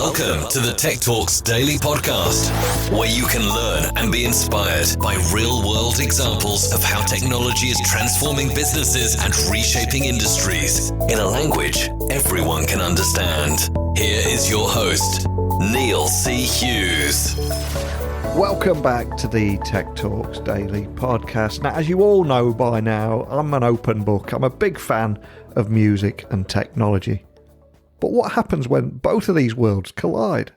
Welcome to the Tech Talks Daily Podcast, where you can learn and be inspired by real-world examples of how technology is transforming businesses and reshaping industries in a language everyone can understand. Here is your host, Neil C. Hughes. Welcome back to the Tech Talks Daily Podcast. Now, as you all know by now, I'm an open book. I'm a big fan of music and technology. But what happens when both of these worlds collide?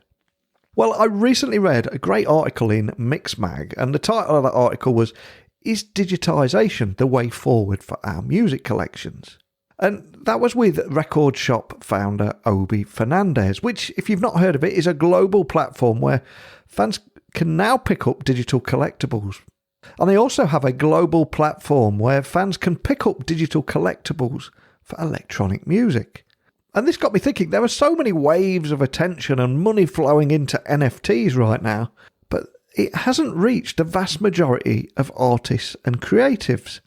Well, I recently read a great article in Mixmag, and the title of that article was, "Is Digitisation the Way Forward for Our Music Collections?" And that was with record shop founder Obi Fernandez, which, if you've not heard of it, is a global platform where fans can now pick up digital collectibles. And they also have a global platform where fans can pick up digital collectibles for electronic music. And this got me thinking, there are so many waves of attention and money flowing into NFTs right now, but it hasn't reached the vast majority of artists and creatives.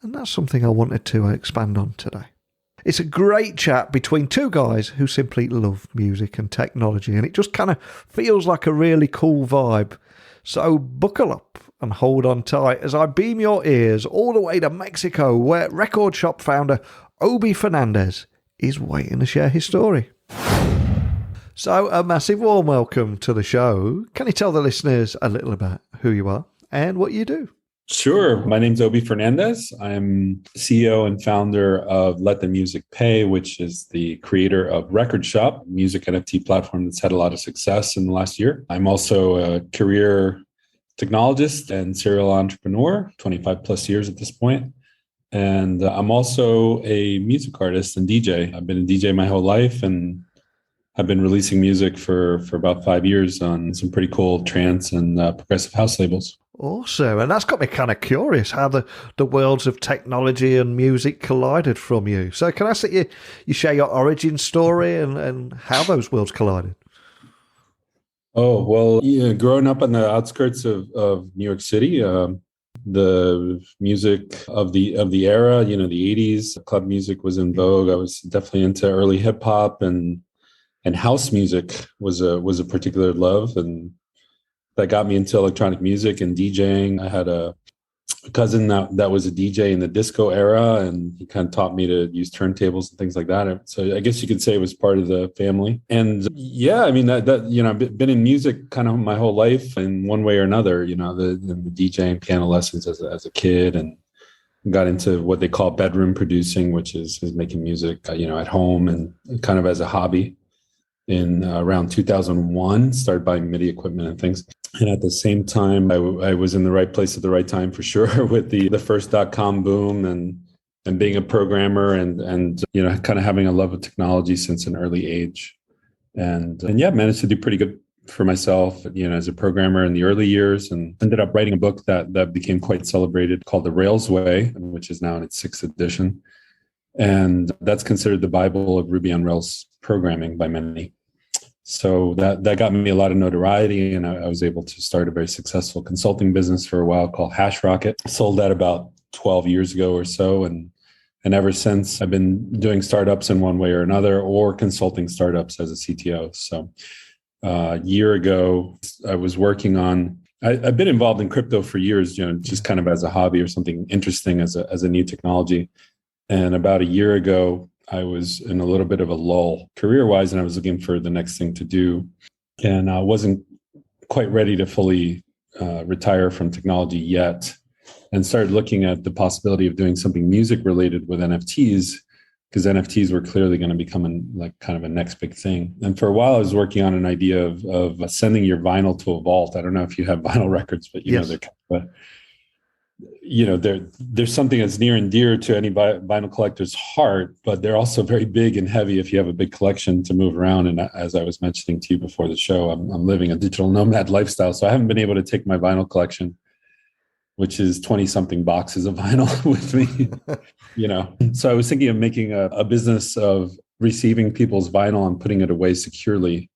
And that's something I wanted to expand on today. It's a great chat between two guys who simply love music and technology, and it just kind of feels like a really cool vibe. So buckle up and hold on tight as I beam your ears all the way to Mexico, where record shop founder Obi Fernandez is waiting to share his story. So a massive warm welcome to the show. Can you tell the listeners a little about who you are and what you do? Sure. My name's Obi Fernandez. I'm CEO and founder of Let the Music Pay, which is the creator of Record Shop, a music NFT platform that's had a lot of success in the last year. I'm also a career technologist and serial entrepreneur, 25 plus years at this point. And I'm also a music artist and DJ. I've been a DJ my whole life, and I've been releasing music for about 5 years on some pretty cool trance and progressive house labels. Awesome. And that's got me kind of curious how the worlds of technology and music collided from you. So can I ask that you share your origin story and how those worlds collided? Oh, well, growing up on the outskirts of New York City, the music of the era, the 80s, club music was in vogue. I was definitely into early hip hop, and house music was a particular love, and that got me into electronic music and DJing. I had a cousin that was a DJ in the disco era, and he kind of taught me to use turntables and things like that. So I guess you could say it was part of the family. And yeah, I mean, that I've been in music kind of my whole life in one way or another, the DJing, piano lessons as a kid, and got into what they call bedroom producing, which is making music, at home and kind of as a hobby. In around 2001, started buying MIDI equipment and things. And at the same time, I was in the right place at the right time for sure with the first .com boom and being a programmer and kind of having a love of technology since an early age. And yeah, managed to do pretty good for myself, as a programmer in the early years, and ended up writing a book that became quite celebrated called The Rails Way, which is now in its 6th edition. And that's considered the Bible of Ruby on Rails programming by many. So that got me a lot of notoriety, and I was able to start a very successful consulting business for a while called HashRocket. Sold that about 12 years ago or so, and ever since I've been doing startups in one way or another, or consulting startups as a CTO. So a year ago, I was working on. I've been involved in crypto for years, just kind of as a hobby or something interesting as a new technology. And about a year ago, I was in a little bit of a lull career-wise, and I was looking for the next thing to do. And I wasn't quite ready to fully retire from technology yet, and started looking at the possibility of doing something music-related with NFTs, because NFTs were clearly going to become kind of a next big thing. And for a while, I was working on an idea of sending your vinyl to a vault. I don't know if you have vinyl records, but yes. They're kind of there's something that's near and dear to any vinyl collector's heart, but they're also very big and heavy if you have a big collection to move around. And as I was mentioning to you before the show, I'm living a digital nomad lifestyle, so I haven't been able to take my vinyl collection, which is 20-something boxes of vinyl, with me. So I was thinking of making a business of receiving people's vinyl and putting it away securely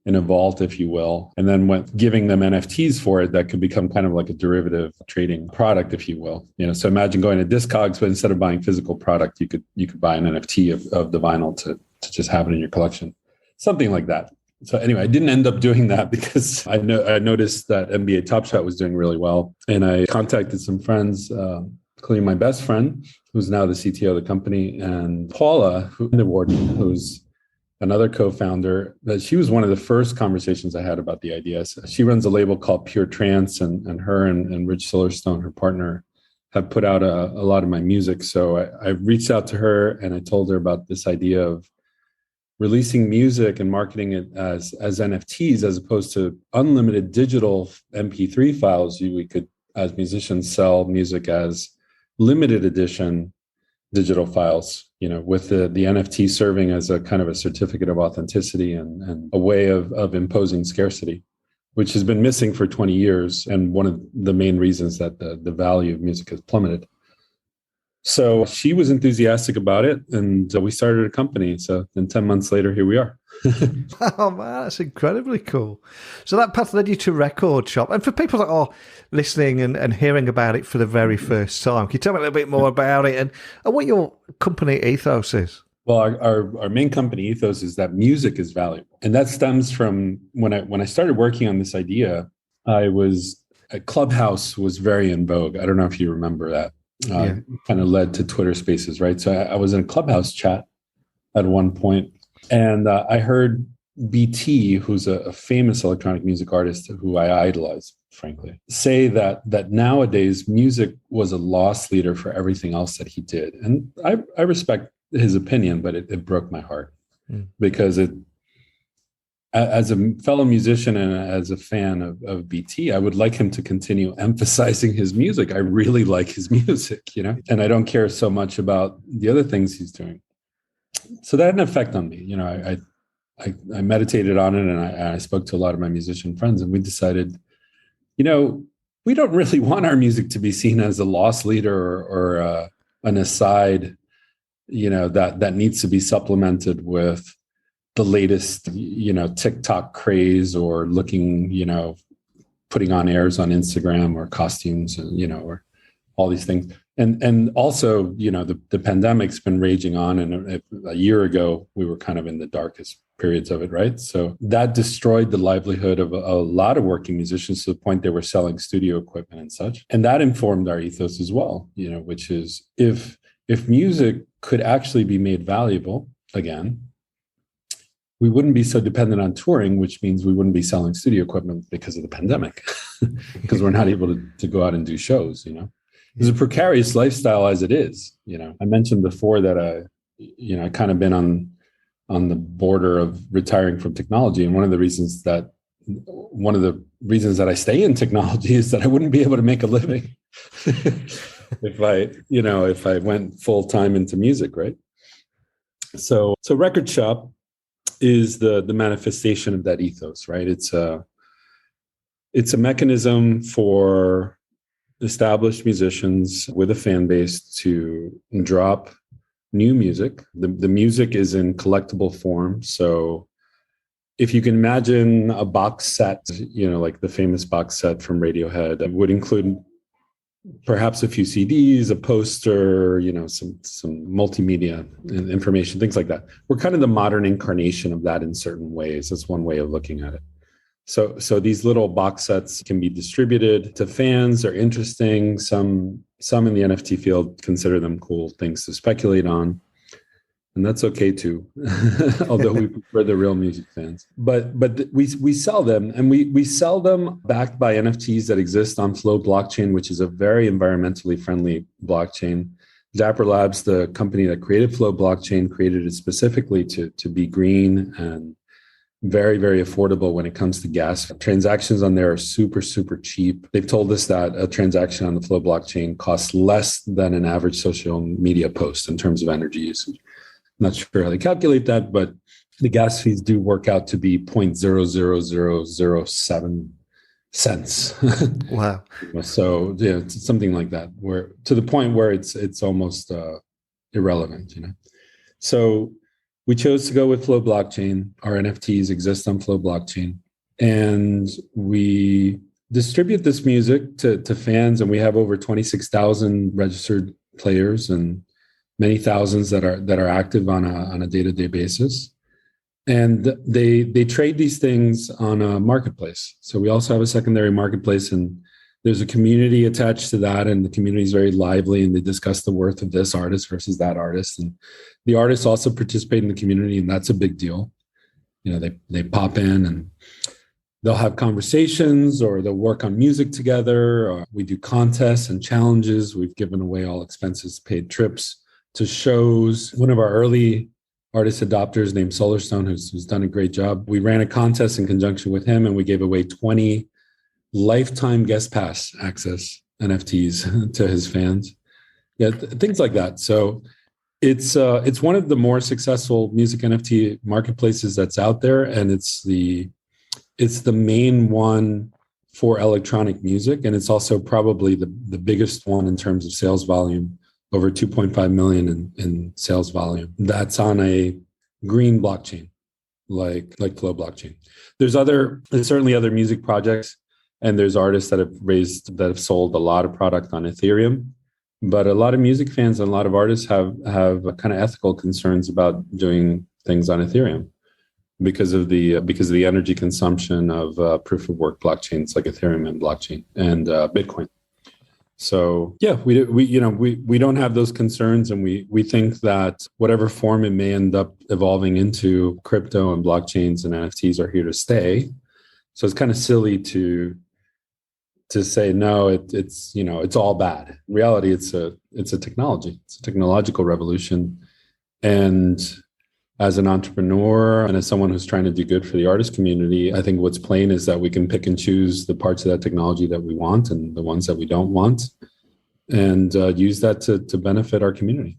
in a vault, if you will, and then giving them NFTs for it that could become kind of like a derivative trading product, if you will. So imagine going to Discogs, but instead of buying physical product, you could buy an NFT of the vinyl to just have it in your collection, something like that. So anyway, I didn't end up doing that because I noticed that NBA Top Shot was doing really well. And I contacted some friends, including my best friend, who's now the CTO of the company, and Paula, who's another co-founder. She was one of the first conversations I had about the idea. So she runs a label called Pure Trance, and her and Rich Silverstone, her partner, have put out a lot of my music. So I reached out to her and I told her about this idea of releasing music and marketing it as NFTs, as opposed to unlimited digital MP3 files. We could, as musicians, sell music as limited edition digital files, with the NFT serving as a kind of a certificate of authenticity and a way of imposing scarcity, which has been missing for 20 years. And one of the main reasons that the value of music has plummeted. So she was enthusiastic about it, and we started a company. So then 10 months later, here we are. Oh, man, that's incredibly cool. So that path led you to Record Shop. And for people that are listening and hearing about it for the very first time, can you tell me a little bit more about it and what your company ethos is? Well, our main company ethos is that music is valuable. And that stems from when I started working on this idea, Clubhouse was very in vogue. I don't know if you remember that. Kind of led to Twitter Spaces, right? So I was in a Clubhouse chat at one point, and I heard BT, who's a famous electronic music artist who I idolize, frankly, say that nowadays music was a loss leader for everything else that he did. And I respect his opinion, but it broke my heart because as a fellow musician and as a fan of BT, I would like him to continue emphasizing his music. I really like his music, and I don't care so much about the other things he's doing. So that had an effect on me. I meditated on it, and I spoke to a lot of my musician friends, and we decided, we don't really want our music to be seen as a loss leader or an aside, that needs to be supplemented with the latest, TikTok craze or looking, putting on airs on Instagram or costumes, or all these things. And also, the pandemic's been raging on. And a year ago, we were kind of in the darkest periods of it, right? So that destroyed the livelihood of a lot of working musicians to the point they were selling studio equipment and such. And that informed our ethos as well, which is if music could actually be made valuable again, we wouldn't be so dependent on touring, which means we wouldn't be selling studio equipment because of the pandemic, because we're not able to go out and do shows, It's a precarious lifestyle as it is, I mentioned before that I kind of been on the border of retiring from technology. And one of the reasons that I stay in technology is that I wouldn't be able to make a living if I went full time into music, right? So Record Shop is the manifestation of that ethos, right? It's a mechanism for established musicians with a fan base to drop new music. The music is in collectible form. So if you can imagine a box set, like the famous box set from Radiohead, that would include perhaps a few CDs, a poster, some multimedia and information, things like that. We're kind of the modern incarnation of that in certain ways. That's one way of looking at it. So these little box sets can be distributed to fans. They're interesting. Some in the NFT field consider them cool things to speculate on. And that's okay too, although we prefer the real music fans. But we sell them, and we sell them backed by NFTs that exist on Flow blockchain, which is a very environmentally friendly blockchain. Dapper Labs, the company that created Flow blockchain, created it specifically to be green and very, very affordable when it comes to gas. Transactions on there are super, super cheap. They've told us that a transaction on the Flow blockchain costs less than an average social media post in terms of energy usage. Not sure how they calculate that, but the gas fees do work out to be 0.00007 cents. Wow. So it's something like that, where to the point where it's almost irrelevant, So we chose to go with Flow blockchain. Our NFTs exist on Flow blockchain, and we distribute this music to fans, and we have over 26,000 registered players and many thousands that are active on a day-to-day basis. And they trade these things on a marketplace. So we also have a secondary marketplace, and there's a community attached to that, and the community is very lively, and they discuss the worth of this artist versus that artist. And the artists also participate in the community, and that's a big deal. They pop in and they'll have conversations, or they'll work on music together. Or we do contests and challenges. We've given away all expenses paid trips to shows. One of our early artist adopters named Solarstone, who's done a great job. We ran a contest in conjunction with him, and we gave away 20 lifetime guest pass access NFTs to his fans. Yeah, things like that. So it's one of the more successful music NFT marketplaces that's out there, and it's the main one for electronic music, and it's also probably the biggest one in terms of sales volume. Over 2.5 million in sales volume. That's on a green blockchain, like Flow blockchain. There's certainly other music projects, and there's artists that have sold a lot of product on Ethereum. But a lot of music fans and a lot of artists have kind of ethical concerns about doing things on Ethereum because of the energy consumption of proof of work blockchains like Ethereum and blockchain and Bitcoin. So yeah, we don't have those concerns, and we think that whatever form it may end up evolving into, crypto and blockchains and NFTs are here to stay. So it's kind of silly to say no, it's all bad. In reality, it's a technology, it's a technological revolution, and as an entrepreneur and as someone who's trying to do good for the artist community, I think what's plain is that we can pick and choose the parts of that technology that we want and the ones that we don't want, and use that to benefit our community.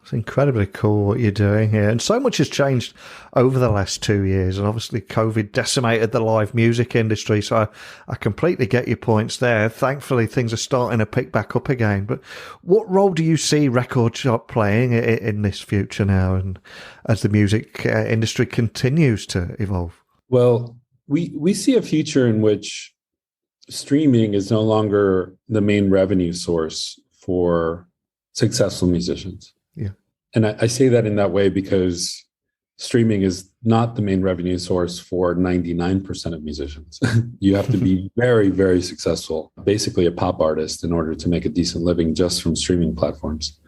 It's incredibly cool what you're doing here. And so much has changed over the last 2 years. And obviously COVID decimated the live music industry. So I completely get your points there. Thankfully, things are starting to pick back up again. But what role do you see Record Shop playing in this future now, and as the music industry continues to evolve? Well, we see a future in which streaming is no longer the main revenue source for successful musicians. Yeah. And I say that in that way because streaming is not the main revenue source for 99% of musicians. You have to be very, very successful, basically a pop artist, in order to make a decent living just from streaming platforms.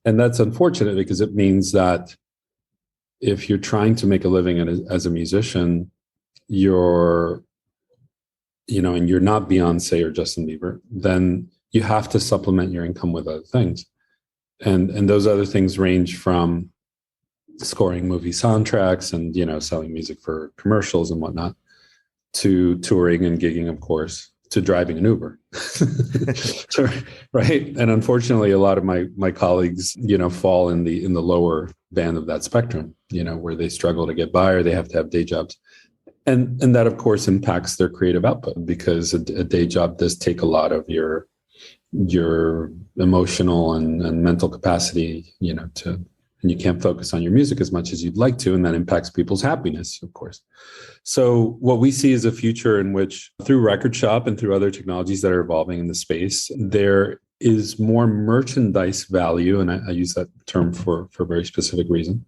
And that's unfortunate because it means that if you're trying to make a living as a musician, and you're not Beyonce or Justin Bieber, then you have to supplement your income with other things. And those other things range from scoring movie soundtracks and, selling music for commercials and whatnot, to touring and gigging, of course, to driving an Uber. Right. And unfortunately, a lot of my colleagues, fall in the lower band of that spectrum, where they struggle to get by or they have to have day jobs. And that, of course, impacts their creative output, because a day job does take a lot of your emotional and mental capacity, and you can't focus on your music as much as you'd like to, and that impacts people's happiness, of course. So what we see is a future in which, through Record Shop and through other technologies that are evolving in the space, there is more merchandise value, and I use that term for a very specific reason,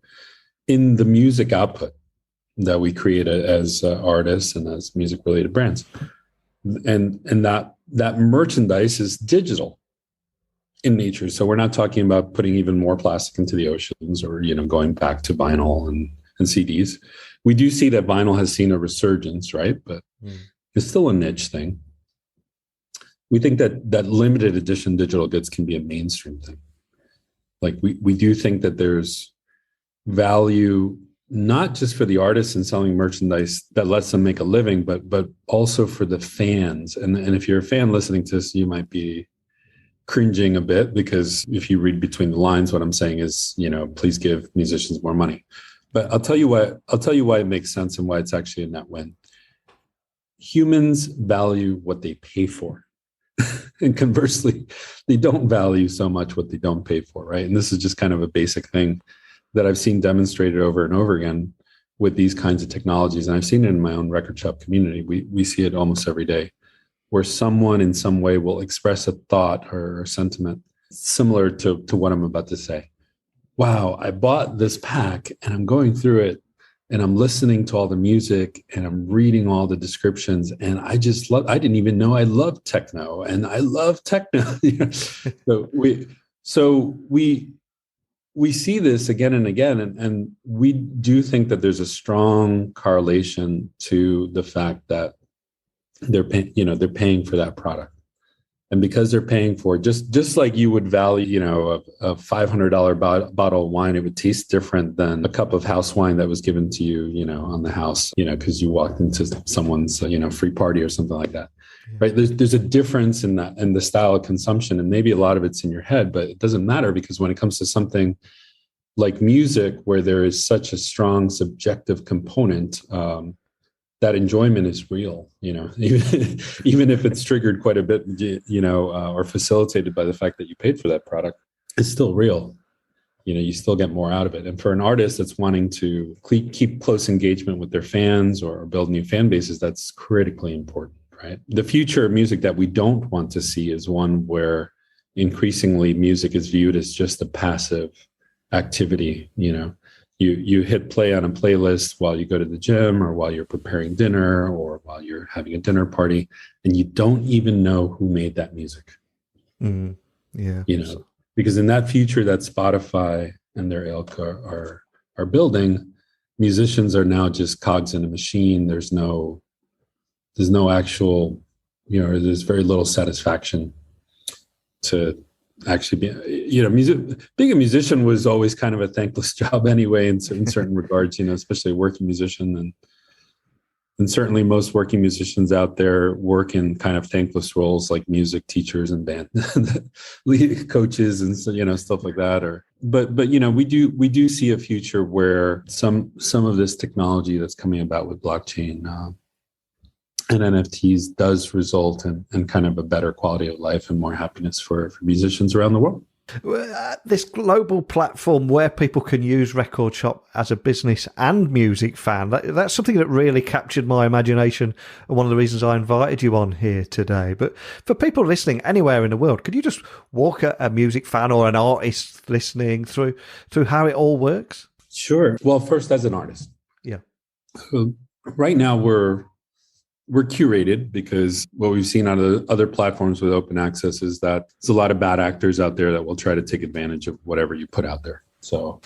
in the music output that we create as artists and as music-related brands. And that merchandise is digital in nature. So we're not talking about putting even more plastic into the oceans or, going back to vinyl and CDs. We do see that vinyl has seen a resurgence, right? But it's still a niche thing. We think that limited edition digital goods can be a mainstream thing. Like we do think that there's value not just for the artists in selling merchandise that lets them make a living, but also for the fans. And if you're a fan listening to this, you might be cringing a bit, because if you read between the lines, what I'm saying is, please give musicians more money. But I'll tell you why it makes sense and why it's actually a net win. Humans value what they pay for. And conversely, they don't value so much what they don't pay for, right? And this is just kind of a basic thing that I've seen demonstrated over and over again with these kinds of technologies. And I've seen it in my own Record Shop community. We see it almost every day, where someone in some way will express a thought or a sentiment similar to what I'm about to say. Wow, I bought this pack and I'm going through it and I'm listening to all the music and I'm reading all the descriptions, and I didn't even know I loved techno, and I love techno. So we see this again and again, and we do think that there's a strong correlation to the fact that they're paying for that product. And because they're paying for it, just like you would value, a $500 bottle of wine, it would taste different than a cup of house wine that was given to you, on the house, because you walked into someone's, free party or something like that, right? There's a difference in that, in the style of consumption, and maybe a lot of it's in your head, but it doesn't matter, because when it comes to something like music, where there is such a strong subjective component, that enjoyment is real, even if it's triggered quite a bit, or facilitated by the fact that you paid for that product, it's still real. You still get more out of it. And for an artist that's wanting to keep close engagement with their fans or build new fan bases, that's critically important, right? The future of music that we don't want to see is one where increasingly music is viewed as just a passive activity. You hit play on a playlist while you go to the gym, or while you're preparing dinner, or while you're having a dinner party, and you don't even know who made that music. Yeah. Because in that future that Spotify and their ilk are building, musicians are now just cogs in a machine. There's no actual, there's very little satisfaction to actually being a musician was always kind of a thankless job anyway, in certain regards, especially a working musician, and certainly most working musicians out there work in kind of thankless roles like music teachers and band lead coaches and stuff like that. But we do see a future where some of this technology that's coming about with blockchain and NFTs does result in kind of a better quality of life and more happiness for musicians around the world. This global platform where people can use Record Shop as a business and music fan, that's something that really captured my imagination, and one of the reasons I invited you on here today. But for people listening anywhere in the world, could you just walk a music fan or an artist listening through how it all works? Sure. Well, first, as an artist. Yeah. Right now, we're curated, because what we've seen on other platforms with open access is that there's a lot of bad actors out there that will try to take advantage of whatever you put out there. So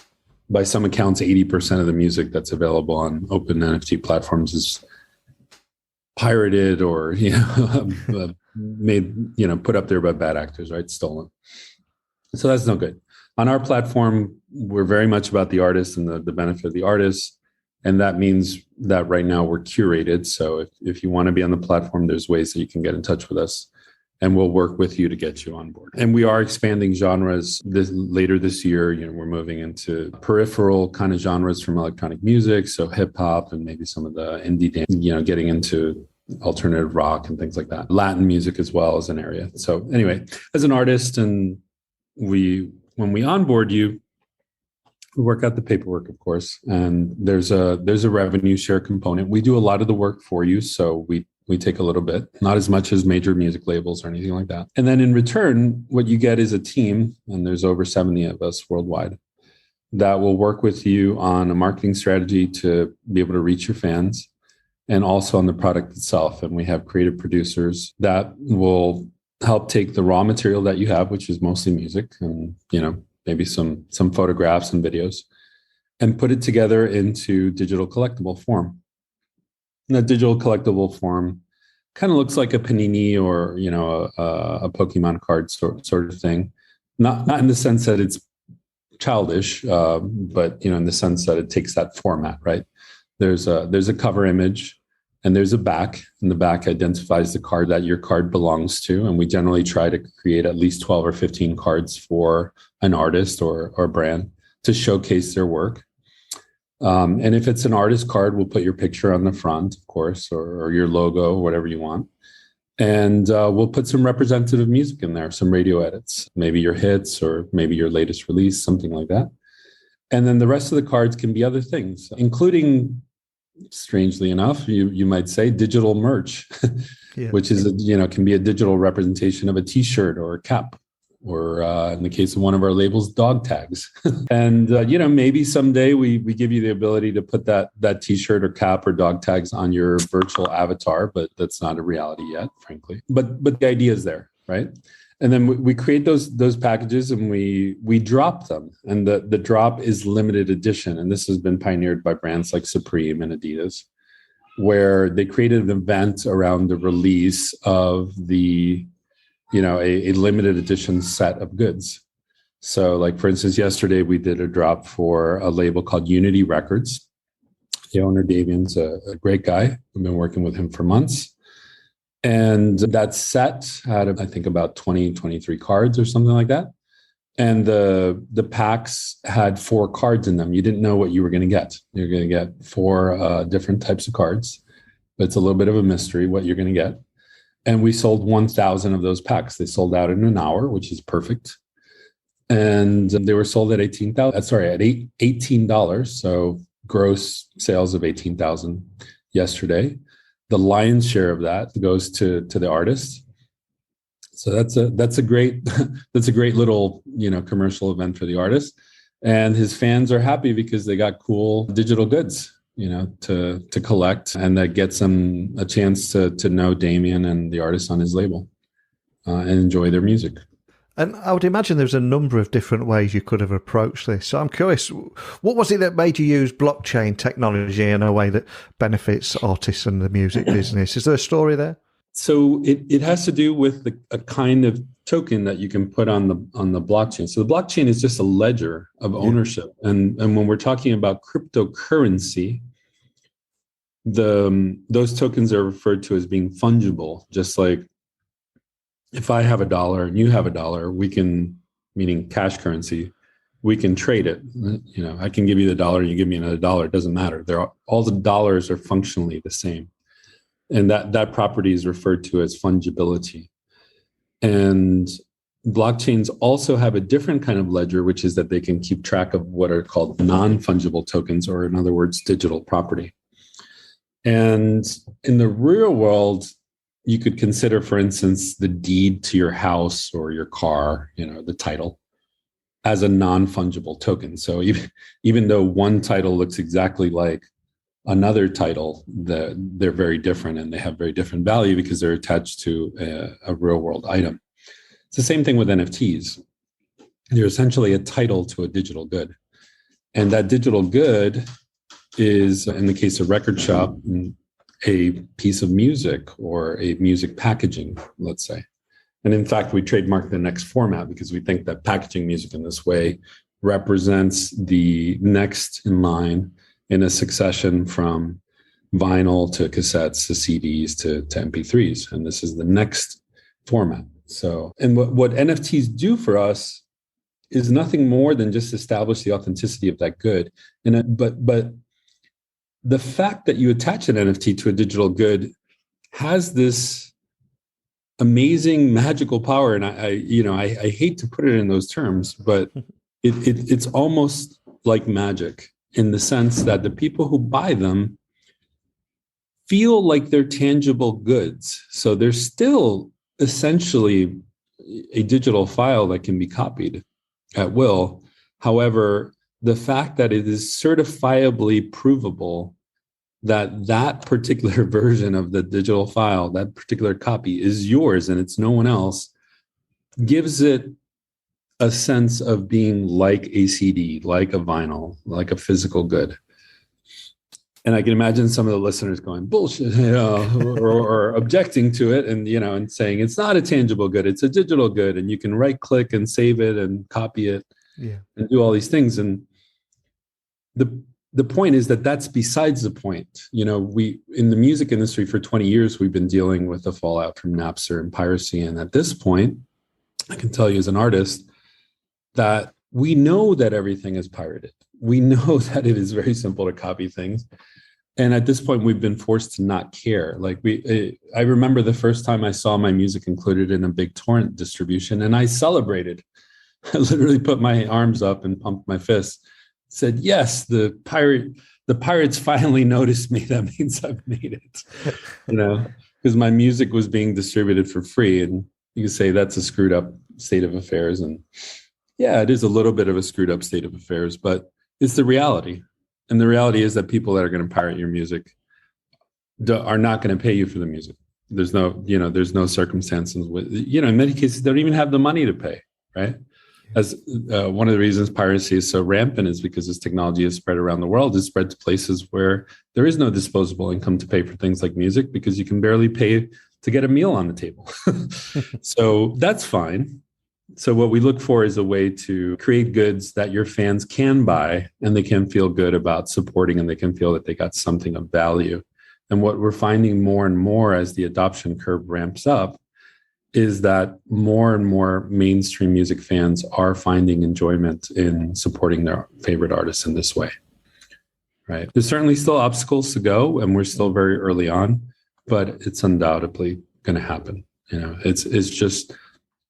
by some accounts, 80% of the music that's available on open NFT platforms is pirated or, made, put up there by bad actors, right? Stolen. So that's no good. On our platform, we're very much about the artist and the benefit of the artist. And that means that right now we're curated. So if you want to be on the platform, there's ways that you can get in touch with us, and we'll work with you to get you on board. And we are expanding genres later this year. We're moving into peripheral kind of genres from electronic music. So hip hop and maybe some of the indie dance, getting into alternative rock and things like that. Latin music as well as an area. So anyway, as an artist, and when we onboard you, we work out the paperwork, of course, and there's a revenue share component. We do a lot of the work for you, so we take a little bit, not as much as major music labels or anything like that. And then in return, what you get is a team, and there's over 70 of us worldwide, that will work with you on a marketing strategy to be able to reach your fans, and also on the product itself. And we have creative producers that will help take the raw material that you have, which is mostly music, and maybe some photographs and videos, and put it together into digital collectible form. And that digital collectible form kind of looks like a Panini or, a Pokemon card sort of thing. Not in the sense that it's childish, but, in the sense that it takes that format, right? There's a cover image, and there's a back, and the back identifies the card that your card belongs to. And we generally try to create at least 12 or 15 cards for an artist or brand to showcase their work. And if it's an artist card, we'll put your picture on the front, of course, or your logo, whatever you want. And we'll put some representative music in there, some radio edits, maybe your hits or maybe your latest release, something like that. And then the rest of the cards can be other things, including, strangely enough, you might say, digital merch, which is, can be a digital representation of a T-shirt or a cap. or in the case of one of our labels, dog tags. And, maybe someday we give you the ability to put that T-shirt or cap or dog tags on your virtual avatar, but that's not a reality yet, frankly. But the idea is there, right? And then we create those packages and we drop them. And the drop is limited edition. And this has been pioneered by brands like Supreme and Adidas, where they created an event around the release of a limited edition set of goods. So like, for instance, yesterday we did a drop for a label called Unity Records. The owner, Davian's a great guy. We've been working with him for months. And that set had, I think, about 23 cards or something like that. And the packs had 4 cards in them. You didn't know what you were going to get. You're going to get 4 different types of cards. But it's a little bit of a mystery what you're going to get. And we sold 1,000 of those packs. They sold out in an hour, which is perfect. And they were sold at $18. So gross sales of $18,000 yesterday. The lion's share of that goes to the artist. So that's a great little commercial event for the artist, and his fans are happy because they got cool digital goods to collect, and that gets them a chance to know Damien and the artist on his label and enjoy their music. And I would imagine there's a number of different ways you could have approached this. So I'm curious, what was it that made you use blockchain technology in a way that benefits artists and the music business? Is there a story there? So it has to do with a kind of token that you can put on the blockchain. So the blockchain is just a ledger of ownership. And when we're talking about cryptocurrency, those tokens are referred to as being fungible, just like if I have $1 and you have $1, we can, meaning cash currency, we can trade it. I can give you the $1, you give me another $1. It doesn't matter. All the dollars are functionally the same. And that property is referred to as fungibility. And blockchains also have a different kind of ledger, which is that they can keep track of what are called non-fungible tokens, or in other words, digital property. And in the real world, you could consider, for instance, the deed to your house or your car, the title, as a non-fungible token. So even though one title looks exactly like another title, they're very different and they have very different value because they're attached to a real-world item. It's the same thing with NFTs. They're essentially a title to a digital good. And that digital good is, in the case of record shop, a piece of music or a music packaging, let's say. And in fact, we trademarked the next format because we think that packaging music in this way represents the next in line in a succession from vinyl to cassettes to CDs to MP3s. And this is the next format. So, and what NFTs do for us is nothing more than just establish the authenticity of that good. But the fact that you attach an NFT to a digital good has this amazing magical power. And I hate to put it in those terms, but it's almost like magic in the sense that the people who buy them feel like they're tangible goods. So they're still essentially a digital file that can be copied at will. However, the fact that it is certifiably provable that particular version of the digital file, that particular copy is yours and it's no one else, gives it a sense of being like a CD, like a vinyl, like a physical good. And I can imagine some of the listeners going, bullshit, or objecting to it and saying it's not a tangible good, it's a digital good. And you can right click and save it and copy it and do all these things. And the point is that that's besides the point. We, in the music industry for 20 years, we've been dealing with the fallout from Napster and piracy. And at this point, I can tell you as an artist that we know that everything is pirated. We know that it is very simple to copy things. And at this point, we've been forced to not care. I remember the first time I saw my music included in a big torrent distribution, and I celebrated. I literally put my arms up and pumped my fists. Said, yes, the pirates finally noticed me. That means I've made it, because my music was being distributed for free. And you can say that's a screwed up state of affairs. And yeah, it is a little bit of a screwed up state of affairs, but it's the reality. And the reality is that people that are going to pirate your music are not going to pay you for the music. There's no circumstances with, in many cases, they don't even have the money to pay, right? As one of the reasons piracy is so rampant is because this technology is spread around the world. It's spread to places where there is no disposable income to pay for things like music because you can barely pay to get a meal on the table. So that's fine. So what we look for is a way to create goods that your fans can buy and they can feel good about supporting, and they can feel that they got something of value. And what we're finding more and more as the adoption curve ramps up is that more and more mainstream music fans are finding enjoyment in supporting their favorite artists in this way, right? There's certainly still obstacles to go, and we're still very early on, but it's undoubtedly going to happen. It's just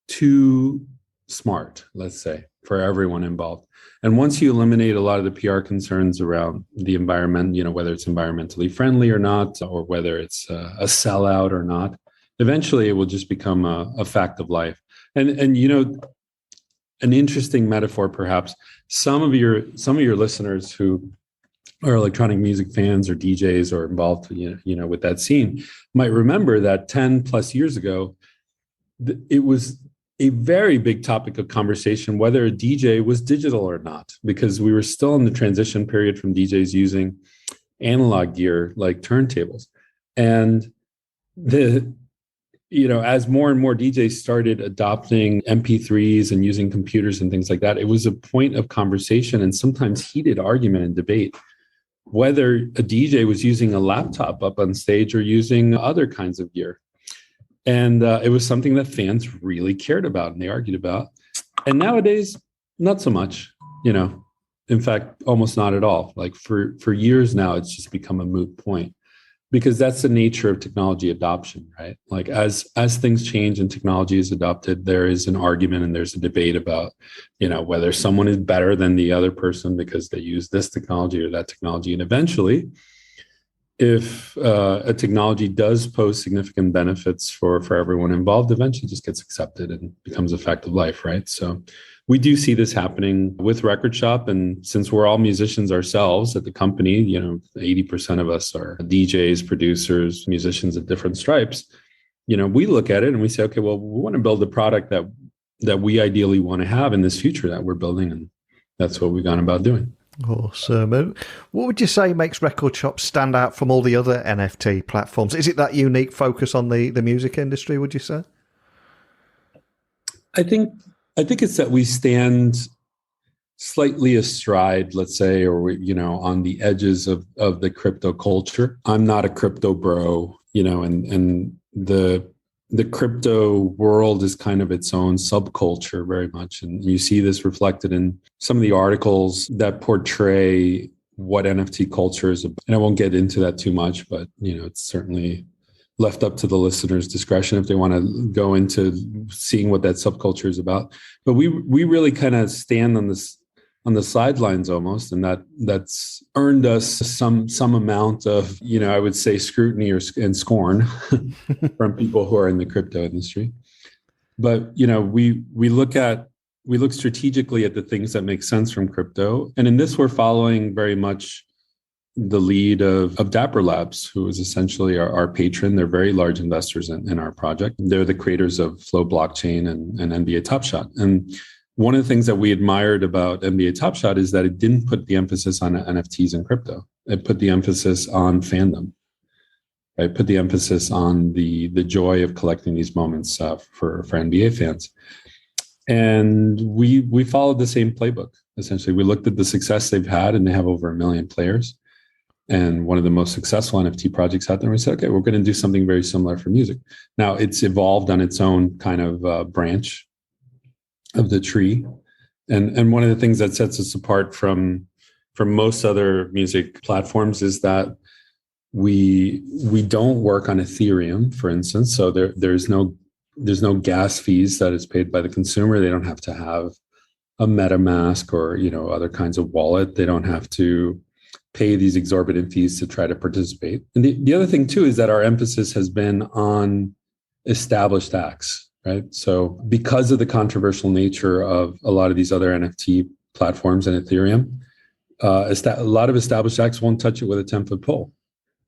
too smart, let's say, for everyone involved. And once you eliminate a lot of the PR concerns around the environment, whether it's environmentally friendly or not, or whether it's a sellout or not, eventually it will just become a fact of life. And an interesting metaphor, perhaps, some of your listeners who are electronic music fans or DJs or involved, with that scene might remember that 10 plus years ago, it was a very big topic of conversation whether a DJ was digital or not, because we were still in the transition period from DJs using analog gear like turntables. And as more and more DJs started adopting MP3s and using computers and things like that, it was a point of conversation and sometimes heated argument and debate whether a DJ was using a laptop up on stage or using other kinds of gear. And it was something that fans really cared about and they argued about. And nowadays, not so much, in fact, almost not at all. Like for years now, it's just become a moot point, because that's the nature of technology adoption, right? Like as things change and technology is adopted, there is an argument and there's a debate about, whether someone is better than the other person because they use this technology or that technology. And eventually, if a technology does pose significant benefits for everyone involved, eventually just gets accepted and becomes a fact of life, right? So we do see this happening with Record Shop. And since we're all musicians ourselves at the company, 80% of us are DJs, producers, musicians at different stripes. We look at it and we say, okay, well, we want to build a product that we ideally want to have in this future that we're building. And that's what we've gone about doing. Awesome. What would you say makes Record Shop stand out from all the other NFT platforms? Is it that unique focus on the music industry, would you say? I think it's that we stand slightly astride, let's say, or on the edges of the crypto culture. I'm not a crypto bro, and the crypto world is kind of its own subculture very much. And you see this reflected in some of the articles that portray what NFT culture is. And I won't get into that too much, but, it's certainly left up to the listener's discretion if they want to go into seeing what that subculture is about. But we really kind of stand on the sidelines almost, and that's earned us some amount of, I would say, scrutiny and scorn from people who are in the crypto industry. But we look strategically at the things that make sense from crypto, and in this we're following very much the lead of Dapper Labs, who is essentially our patron. They're very large investors in our project. They're the creators of Flow Blockchain and NBA Top Shot. And one of the things that we admired about NBA Top Shot is that it didn't put the emphasis on NFTs and crypto. It put the emphasis on fandom. Right? Put the emphasis on the joy of collecting these moments for NBA fans. And we followed the same playbook. Essentially, we looked at the success they've had, and they have over 1 million players. And one of the most successful NFT projects out there. We said, okay, we're going to do something very similar for music. Now, it's evolved on its own kind of branch of the tree. And one of the things that sets us apart from most other music platforms is that we don't work on Ethereum, for instance. So there's no gas fees that is paid by the consumer. They don't have to have a MetaMask or other kinds of wallet. They don't have to pay these exorbitant fees to try to participate. And the other thing too is that our emphasis has been on established acts. right? So because of the controversial nature of a lot of these other NFT platforms and Ethereum, a lot of established acts won't touch it with a 10-foot pole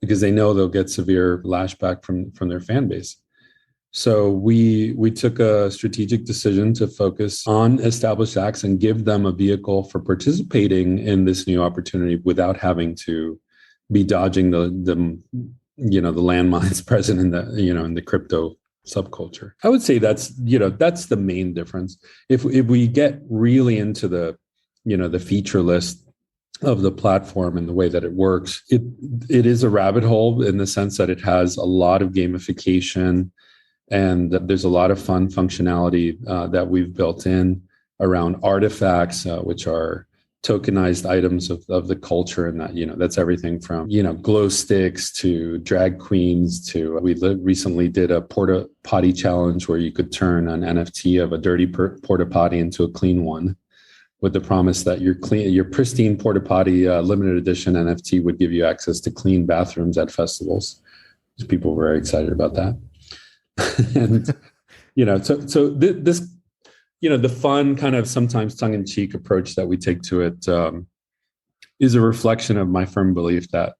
because they know they'll get severe lashback from their fan base. So we took a strategic decision to focus on established acts and give them a vehicle for participating in this new opportunity without having to be dodging the landmines present in the crypto subculture. I would say that's the main difference. If we get really into the feature list of the platform and the way that it works, it is a rabbit hole in the sense that it has a lot of gamification. And there's a lot of fun functionality that we've built in around artifacts, which are tokenized items of the culture. And that's everything from, glow sticks to drag queens to we recently did a porta potty challenge where you could turn an NFT of a dirty porta potty into a clean one with the promise that your pristine porta potty limited edition NFT would give you access to clean bathrooms at festivals. People were very excited about that. And so this the fun kind of sometimes tongue-in-cheek approach that we take to it is a reflection of my firm belief that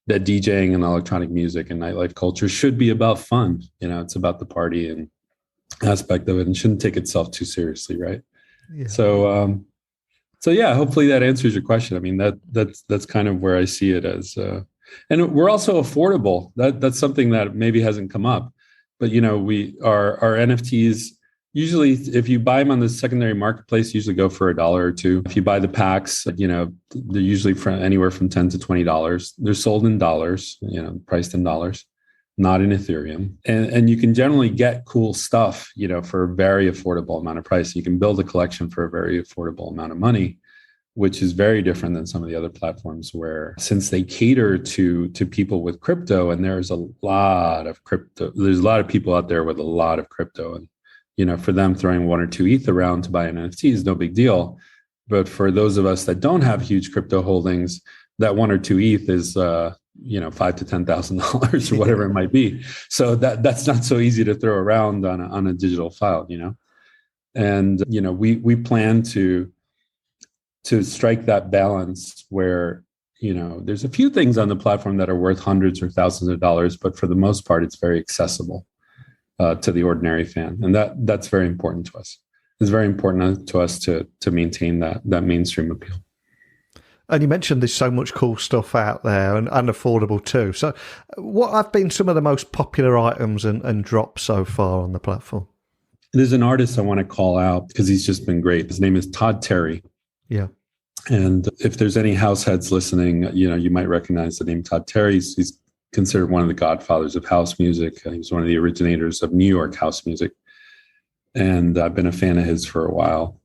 DJing and electronic music and nightlife culture should be about fun. It's about the party and aspect of it, and shouldn't take itself too seriously, right? Yeah. So yeah, hopefully that answers your question. I mean, that's kind of where I see it as, and we're also affordable. That's something that maybe hasn't come up. But our NFTs usually, if you buy them on the secondary marketplace, usually go for $1 or $2. If you buy the packs, they're usually anywhere from $10 to $20. They're sold in dollars, priced in dollars, not in Ethereum. And you can generally get cool stuff, for a very affordable amount of price. You can build a collection for a very affordable amount of money, which is very different than some of the other platforms where, since they cater to people with crypto, and there's a lot of people out there with a lot of crypto, and for them throwing 1 or 2 ETH around to buy an NFT is no big deal. But for those of us that don't have huge crypto holdings, that 1 or 2 ETH is $5,000 to $10,000 or whatever it might be. So that's not so easy to throw around on a digital file, And we plan to strike that balance where, there's a few things on the platform that are worth hundreds or thousands of dollars, but for the most part, it's very accessible to the ordinary fan. And that's very important to us. It's very important to us to maintain that mainstream appeal. And you mentioned there's so much cool stuff out there and affordable too. So what have been some of the most popular items and drops so far on the platform? There's an artist I want to call out because he's just been great. His name is Todd Terry. Yeah. And if there's any house heads listening, you might recognize the name Todd Terry. He's considered one of the godfathers of house music. He was one of the originators of New York house music. And I've been a fan of his for a while.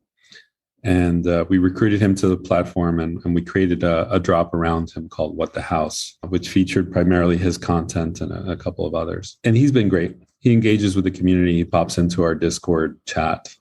And we recruited him to the platform, and we created a drop around him called What the House, which featured primarily his content and a couple of others. And he's been great. He engages with the community. He pops into our Discord chat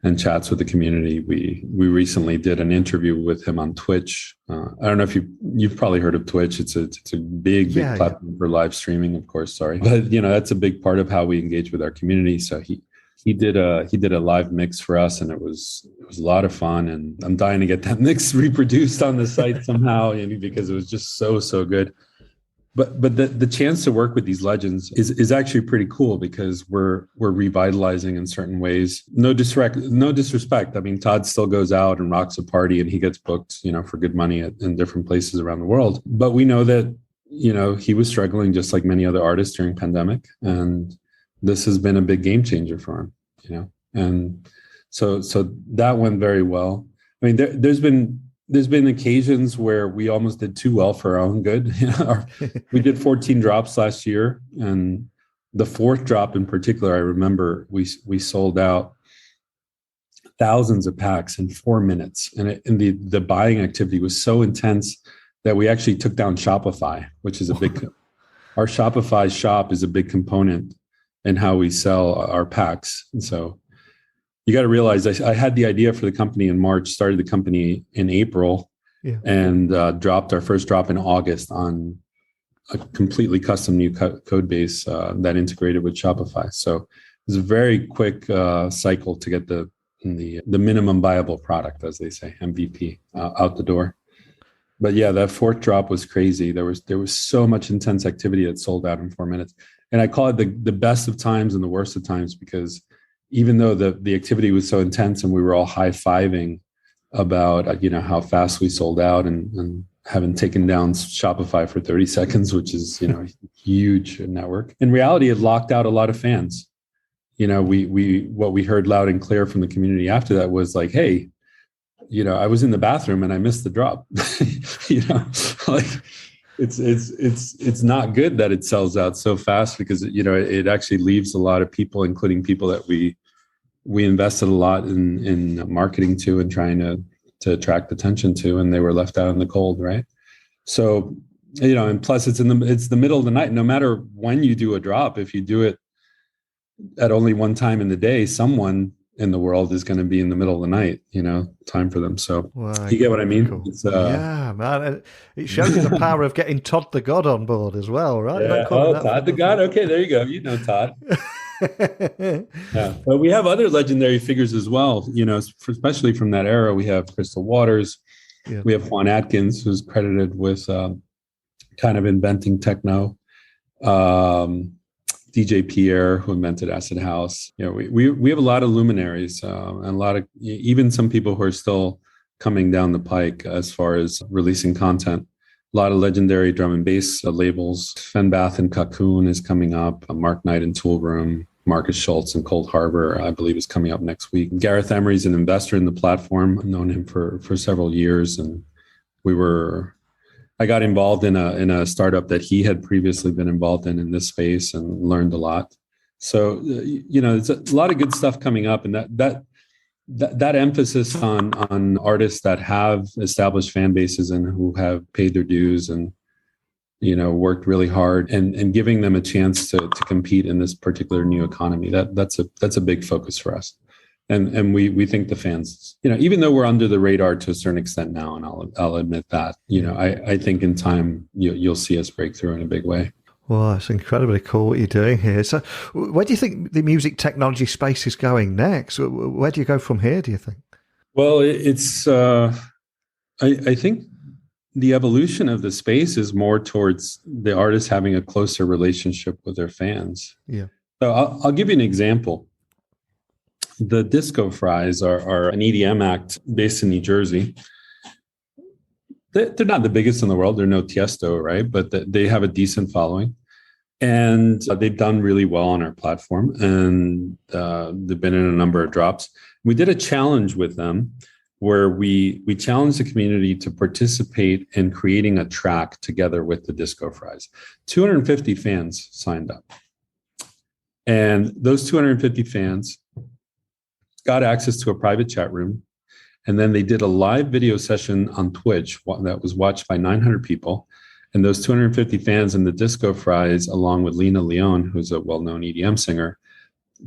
and chats with the community. We recently did an interview with him on Twitch. I don't know if you've probably heard of Twitch. It's a big platform for live streaming, of course. Sorry, but that's a big part of how we engage with our community. So he did a live mix for us, and it was a lot of fun. And I'm dying to get that mix reproduced on the site somehow, because it was just so good. But the chance to work with these legends is actually pretty cool because we're revitalizing in certain ways. No disrespect. I mean, Todd still goes out and rocks a party, and he gets booked, for good money in different places around the world. But we know that, he was struggling just like many other artists during pandemic, and this has been a big game changer for him, And so that went very well. I mean, there's been occasions where we almost did too well for our own good. We did 14 drops last year, and the 4th drop in particular, I remember we sold out thousands of packs in 4 minutes, and the buying activity was so intense that we actually took down Shopify, which is our Shopify shop is a big component in how we sell our packs. And so you got to realize I had the idea for the company in March, started the company in April, and dropped our first drop in August on a completely custom new code base that integrated with Shopify. So was a very quick cycle to get the minimum viable product, as they say, MVP, out the door. But yeah, that fourth drop was crazy. There was so much intense activity that sold out in 4 minutes. And I call it the best of times and the worst of times, because even though the activity was so intense and we were all high-fiving about how fast we sold out and having taken down Shopify for 30 seconds, which is a huge network. In reality, it locked out a lot of fans. What we heard loud and clear from the community after that was like, hey, I was in the bathroom and I missed the drop. Like it's not good that it sells out so fast, because it actually leaves a lot of people, including people that we invested a lot in marketing to and trying to attract attention to, and they were left out in the cold, right? So and plus it's the middle of the night. No matter when you do a drop, if you do it at only one time in the day, someone in the world is going to be in the middle of the night, time for them. So you get what I mean? Cool. Yeah, man. It shows you the power of getting Todd the God on board as well, right? Yeah. Todd the God. Okay, there you go. Todd. Yeah. But we have other legendary figures as well, especially from that era. We have Crystal Waters. Yeah. We have Juan Atkins, who's credited with kind of inventing techno. DJ Pierre, who invented Acid House. We have a lot of luminaries and a lot of even some people who are still coming down the pike as far as releasing content. A lot of legendary drum and bass labels. Fenbath and Cocoon is coming up. Mark Knight and Tool Room. Marcus Schultz and Cold Harbor, I believe, is coming up next week. Gareth Emery's an investor in the platform. I've known him for several years, and I got involved in a startup that he had previously been involved in this space, and learned a lot. So, there's a lot of good stuff coming up, and that emphasis on artists that have established fan bases and who have paid their dues and worked really hard, and giving them a chance to compete in this particular new economy. That's a big focus for us. And we think the fans, even though we're under the radar to a certain extent now, and I'll admit that, I think in time you'll see us break through in a big way. Well, it's incredibly cool what you're doing here. So where do you think the music technology space is going next? Where do you go from here, do you think? Well, it's I think the evolution of the space is more towards the artists having a closer relationship with their fans. Yeah. So I'll give you an example. The Disco Fries are an EDM act based in New Jersey. They're not the biggest in the world. They're no Tiesto, right? But they have a decent following. And they've done really well on our platform. And they've been in a number of drops. We did a challenge with them where we challenged the community to participate in creating a track together with the Disco Fries. 250 fans signed up. And those 250 fans got access to a private chat room. And then they did a live video session on Twitch that was watched by 900 people. And those 250 fans and the Disco Fries, along with Lena Leon, who's a well-known EDM singer,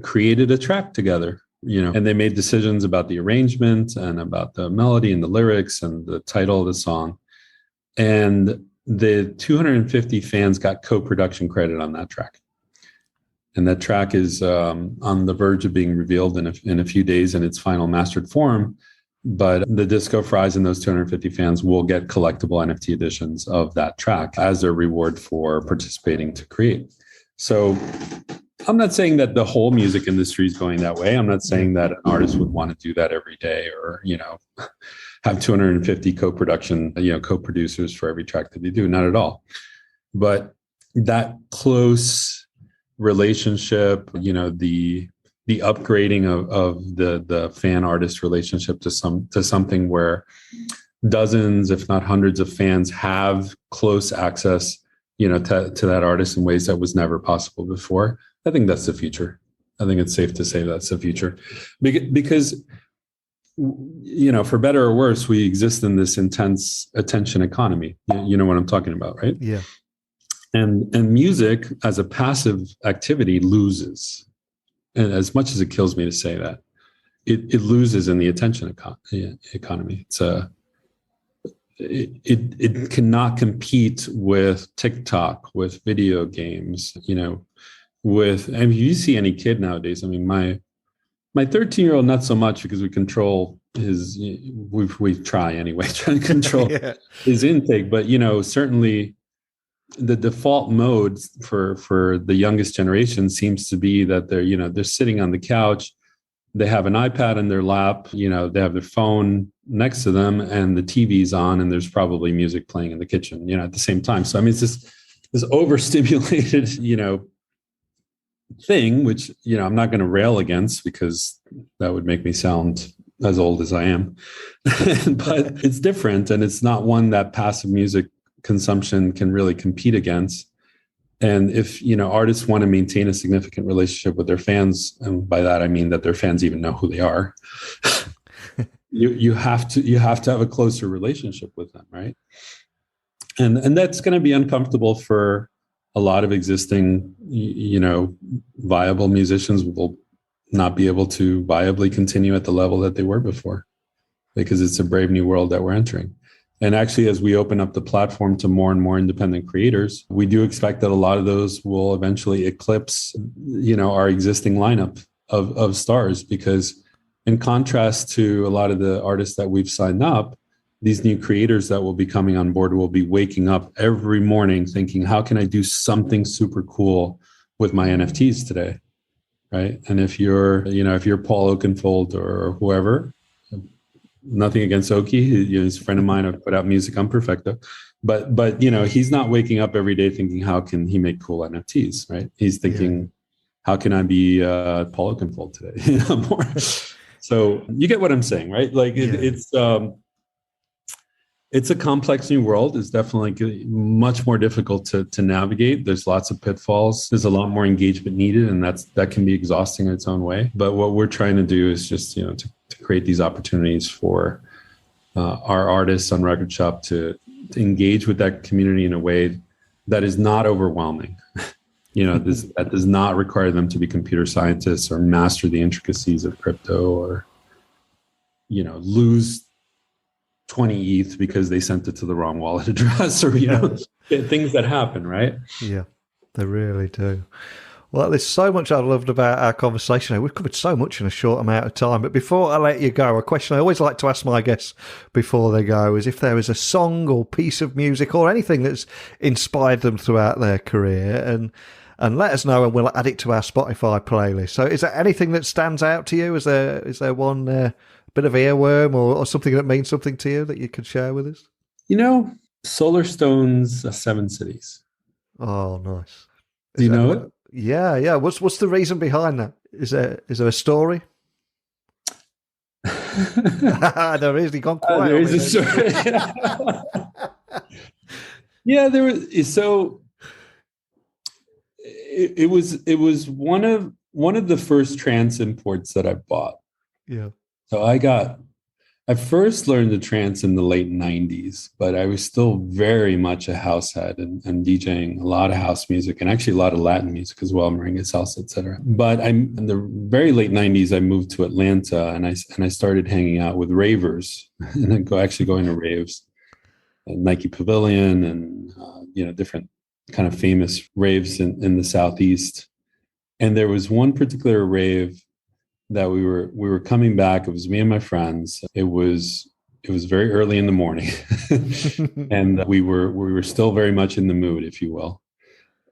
created a track together, and they made decisions about the arrangement and about the melody and the lyrics and the title of the song. And the 250 fans got co-production credit on that track. And that track is on the verge of being revealed in a few days in its final mastered form. But the Disco Fries and those 250 fans will get collectible NFT editions of that track as their reward for participating to create. So I'm not saying that the whole music industry is going that way. I'm not saying that an artist would want to do that every day or, have 250 co-production, co-producers for every track that they do. Not at all. But that close relationship, the upgrading of the fan artist relationship to something where dozens, if not hundreds of fans have close access, to that artist in ways that was never possible before. I think that's the future. I think it's safe to say that's the future because, for better or worse, we exist in this intense attention economy. You know what I'm talking about, right? Yeah. And music as a passive activity loses. And as much as it kills me to say that, it loses in the attention economy. It cannot compete with TikTok, with video games, and if you see any kid nowadays, I mean, my 13-year-old, not so much, because we control we try anyway, trying to control his intake. But, certainly the default mode for the youngest generation seems to be that they're sitting on the couch. They have an iPad in their lap, they have their phone next to them, and the TV's on, and there's probably music playing in the kitchen, at the same time. So, I mean, it's this overstimulated, thing, which, I'm not going to rail against, because that would make me sound as old as I am. But it's different, and it's not one that passive music consumption can really compete against. And if, artists want to maintain a significant relationship with their fans, and by that I mean that their fans even know who they are, you have to have a closer relationship with them, right? And that's going to be uncomfortable for a lot of existing, viable musicians. Will not be able to viably continue at the level that they were before, because it's a brave new world that we're entering. And actually, as we open up the platform to more and more independent creators, we do expect that a lot of those will eventually eclipse, our existing lineup of stars, because in contrast to a lot of the artists that we've signed up, these new creators that will be coming on board will be waking up every morning thinking, how can I do something super cool with my NFTs today? Right. And if you're Paul Oakenfold or whoever, nothing against Oki, he's a friend of mine. I've put out music on Perfecto, but he's not waking up every day thinking, how can he make cool NFTs? Right. He's thinking, how can I be Paul Oakenfold today? More. So you get what I'm saying, right? Like it's a complex new world. It's definitely much more difficult to navigate. There's lots of pitfalls. There's a lot more engagement needed, and that can be exhausting in its own way. But what we're trying to do is just, to create these opportunities for our artists on Record Shop to engage with that community in a way that is not overwhelming. That does not require them to be computer scientists or master the intricacies of crypto, or, lose 20 ETH because they sent it to the wrong wallet address, or, things that happen, right? Yeah, they really do. Well, there's so much I loved about our conversation. We've covered so much in a short amount of time. But before I let you go, a question I always like to ask my guests before they go is if there is a song or piece of music or anything that's inspired them throughout their career, and let us know, and we'll add it to our Spotify playlist. So is there anything that stands out to you? Is there one bit of earworm or something that means something to you that you could share with us? Solar Stone's 7 Cities. Oh, nice. Do you know it? Yeah. What's the reason behind that? Is there a story? There is. He gone quiet. There is a story. Yeah, there was. So it was one of the first trance imports that I bought. Yeah. So I first learned the trance in the late 90s, but I was still very much a house head and DJing a lot of house music, and actually a lot of Latin music as well, merengue, salsa, etc. But in the very late 90s, I moved to Atlanta, and I started hanging out with ravers and then going to raves, Nike Pavilion, and different kind of famous raves in the Southeast. And there was one particular rave that we were coming back. It was me and my friends. It was very early in the morning, and we were still very much in the mood, if you will.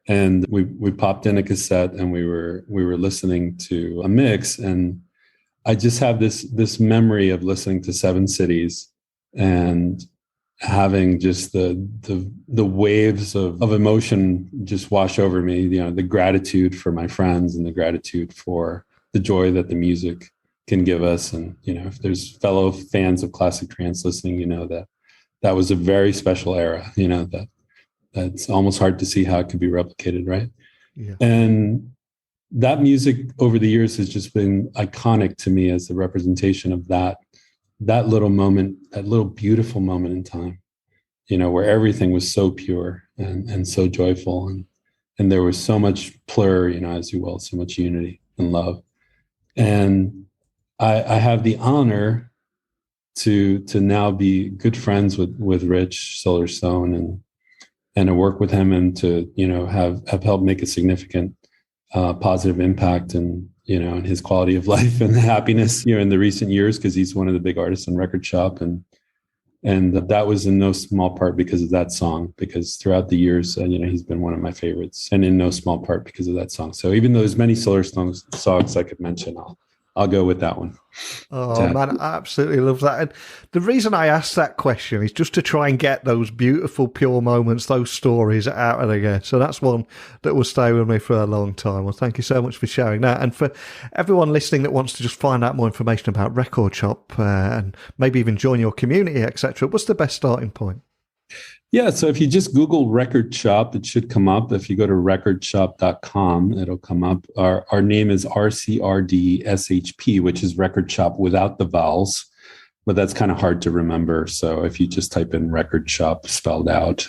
And we popped in a cassette, and we were listening to a mix, and I just have this memory of listening to 7 Cities and having just the waves of emotion just wash over me. The gratitude for my friends and the gratitude for the joy that the music can give us. And, if there's fellow fans of classic trance listening, that was a very special era, that's almost hard to see how it could be replicated. Right. Yeah. And that music over the years has just been iconic to me as the representation of that little moment, that little beautiful moment in time, where everything was so pure and so joyful. And there was so much plur, as you will, so much unity and love. And I have the honor to now be good friends with Rich Solar Stone and to work with him, and to have helped make a significant positive impact and, and his quality of life and happiness, in the recent years, because he's one of the big artists in Record Shop. And that was in no small part because of that song, because throughout the years, he's been one of my favorites, and in no small part because of that song. So even though there's many Solar songs I could mention, I'll go with that one. Oh, man, I absolutely love that. And the reason I asked that question is just to try and get those beautiful, pure moments, those stories out of again. So that's one that will stay with me for a long time. Well, thank you so much for sharing that. And for everyone listening that wants to just find out more information about Record Shop and maybe even join your community, etc., what's the best starting point? Yeah, so if you just Google Record Shop, it should come up. If you go to recordshop.com, it'll come up. Our name is RCRDSHP, which is Record Shop without the vowels, but that's kind of hard to remember. So if you just type in Record Shop spelled out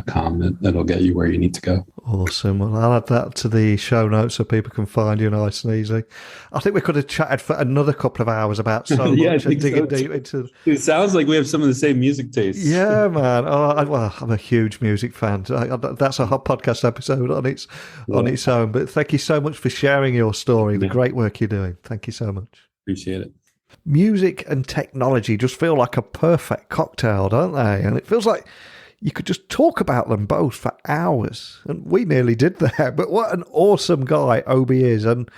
.com, it'll get you where you need to go. Awesome. Well, I'll add that to the show notes so people can find you nice and easy. I think we could have chatted for another couple of hours about so much and digging deep into. It sounds like we have some of the same music tastes. Yeah, man. I'm a huge music fan. That's a hot podcast episode on its own. But thank you so much for sharing your story, the great work you're doing. Thank you so much. Appreciate it. Music and technology just feel like a perfect cocktail, don't they? And it feels like you could just talk about them both for hours. And we nearly did there. But what an awesome guy Obi is, and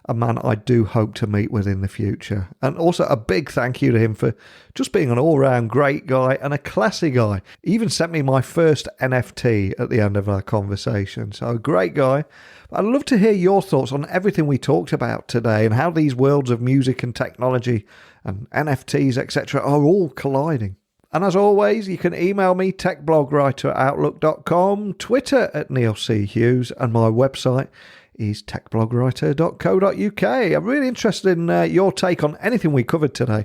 a man I do hope to meet with in the future. And also a big thank you to him for just being an all-round great guy and a classy guy. He even sent me my first NFT at the end of our conversation. So a great guy. I'd love to hear your thoughts on everything we talked about today and how these worlds of music and technology and NFTs, etc., are all colliding. And as always, you can email me, techblogwriter@outlook.com, Twitter @NeilCHughes, and my website is techblogwriter.co.uk. I'm really interested in your take on anything we covered today,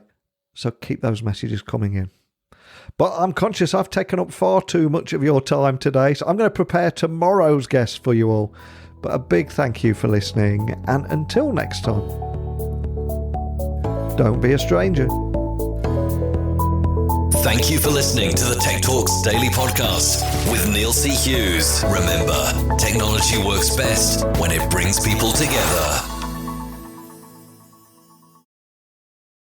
so keep those messages coming in. But I'm conscious I've taken up far too much of your time today, so I'm going to prepare tomorrow's guest for you all. But a big thank you for listening, and until next time, don't be a stranger. Thank you for listening to the Tech Talks Daily Podcast with Neil C. Hughes. Remember, technology works best when it brings people together.